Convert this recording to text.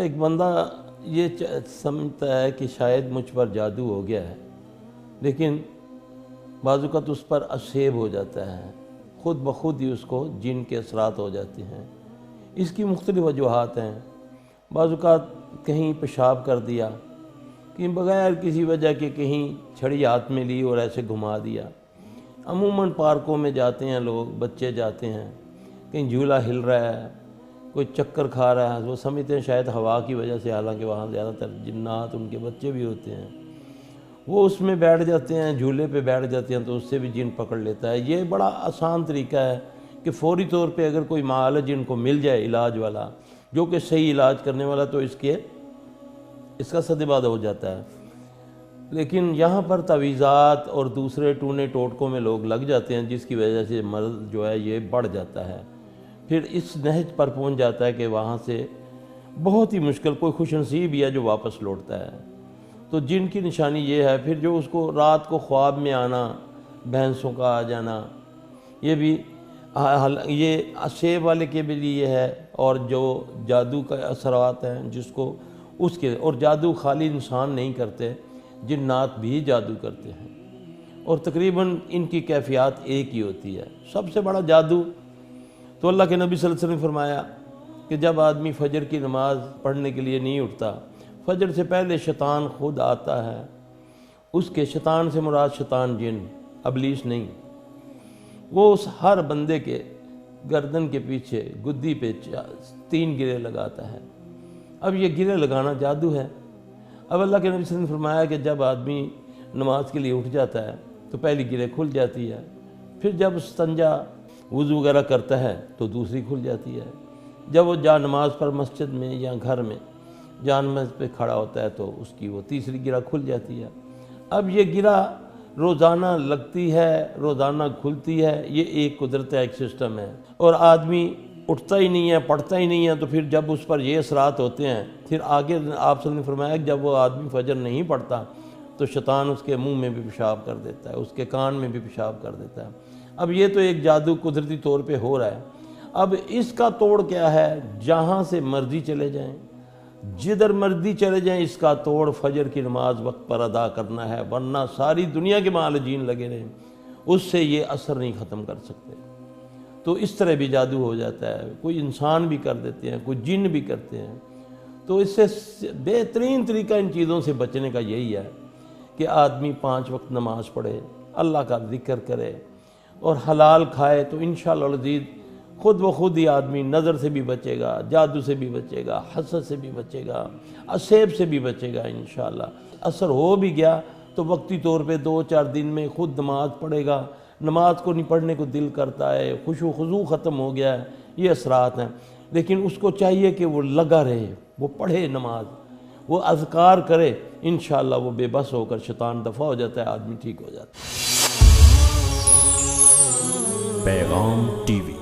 ایک بندہ یہ سمجھتا ہے کہ شاید مجھ پر جادو ہو گیا ہے، لیکن بعض اوقات اس پر عصیب ہو جاتا ہے، خود بخود ہی اس کو جن کے اثرات ہو جاتے ہیں۔ اس کی مختلف وجوہات ہیں۔ بعض اوقات کہیں پیشاب کر دیا، کہ بغیر کسی وجہ کے کہیں چھڑی ہاتھ میں لی اور ایسے گھما دیا۔ عموماً پارکوں میں جاتے ہیں لوگ، بچے جاتے ہیں، کہیں جھولا ہل رہا ہے، کوئی چکر کھا رہا ہے، وہ سمجھتے ہیں شاید ہوا کی وجہ سے، حالانکہ وہاں زیادہ تر جنات ان کے بچے بھی ہوتے ہیں، وہ اس میں بیٹھ جاتے ہیں، جھولے پہ بیٹھ جاتے ہیں، تو اس سے بھی جن پکڑ لیتا ہے۔ یہ بڑا آسان طریقہ ہے کہ فوری طور پہ اگر کوئی معالج ان کو مل جائے علاج والا، جو کہ صحیح علاج کرنے والا، تو اس کا سدباد ہو جاتا ہے۔ لیکن یہاں پر تعویذات اور دوسرے ٹونے ٹوٹکوں میں لوگ لگ جاتے ہیں، جس کی وجہ سے مرض جو ہے یہ بڑھ جاتا ہے، پھر اس نہج پر پہنچ جاتا ہے کہ وہاں سے بہت ہی مشکل کوئی خوش نصیب ہی ہے جو واپس لوٹتا ہے۔ تو جن کی نشانی یہ ہے، پھر جو اس کو رات کو خواب میں آنا، بھینسوں کا آ جانا، یہ بھی یہ عصیب والے کے بھی لیے ہے، اور جو جادو کا اثرات ہیں جس کو اس کے، اور جادو خالی انسان نہیں کرتے، جنات بھی جادو کرتے ہیں، اور تقریباً ان کی کیفیات ایک ہی ہوتی ہے۔ سب سے بڑا جادو تو اللہ کے نبی صلی اللہ علیہ وسلم نے فرمایا کہ جب آدمی فجر کی نماز پڑھنے کے لیے نہیں اٹھتا، فجر سے پہلے شیطان خود آتا ہے۔ اس کے شیطان سے مراد شیطان جن، ابلیس نہیں، وہ اس ہر بندے کے گردن کے پیچھے گدی پہ 3 گرے لگاتا ہے۔ اب یہ گرے لگانا جادو ہے۔ اب اللہ کے نبی صلی اللہ علیہ وسلم نے فرمایا کہ جب آدمی نماز کے لیے اٹھ جاتا ہے تو پہلی گرے کھل جاتی ہے، پھر جب استنجا وضو وغیرہ کرتا ہے تو دوسری کھل جاتی ہے، جب وہ جا نماز پر مسجد میں یا گھر میں جا نماز پہ کھڑا ہوتا ہے تو اس کی وہ تیسری گرہ کھل جاتی ہے۔ اب یہ گرہ روزانہ لگتی ہے، روزانہ کھلتی ہے، یہ ایک قدرت ہے، ایک سسٹم ہے، اور آدمی اٹھتا ہی نہیں ہے، پڑھتا ہی نہیں ہے، تو پھر جب اس پر یہ اثرات ہوتے ہیں، پھر آگے آپ صلی اللہ علیہ وسلم نے فرمایا کہ جب وہ آدمی فجر نہیں پڑھتا تو شیطان اس کے منہ میں بھی پیشاب کر دیتا ہے، اس کے کان میں بھی پیشاب کر دیتا ہے۔ اب یہ تو ایک جادو قدرتی طور پہ ہو رہا ہے۔ اب اس کا توڑ کیا ہے؟ جہاں سے مرضی چلے جائیں، جدھر مرضی چلے جائیں، اس کا توڑ فجر کی نماز وقت پر ادا کرنا ہے، ورنہ ساری دنیا کے معالجین لگے رہیں، اس سے یہ اثر نہیں ختم کر سکتے۔ تو اس طرح بھی جادو ہو جاتا ہے، کوئی انسان بھی کر دیتے ہیں، کوئی جن بھی کرتے ہیں۔ تو اس سے بہترین طریقہ ان چیزوں سے بچنے کا یہی ہے کہ آدمی 5 وقت نماز پڑھے، اللہ کا ذکر کرے اور حلال کھائے، تو انشاءاللہ العزیز خود بخود ہی آدمی نظر سے بھی بچے گا، جادو سے بھی بچے گا، حسد سے بھی بچے گا، عصیب سے بھی بچے گا انشاءاللہ۔ اثر ہو بھی گیا تو وقتی طور پہ 2-4 دن میں خود نماز پڑھے گا، نماز کو نہیں پڑھنے کو دل کرتا ہے، خشوع خضوع ختم ہو گیا ہے، یہ اثرات ہیں۔ لیکن اس کو چاہیے کہ وہ لگا رہے، وہ پڑھے نماز، وہ اذکار کرے، انشاءاللہ وہ بے بس ہو کر شیطان دفع ہو جاتا ہے، آدمی ٹھیک ہو جاتا ہے۔ پیغام ٹی وی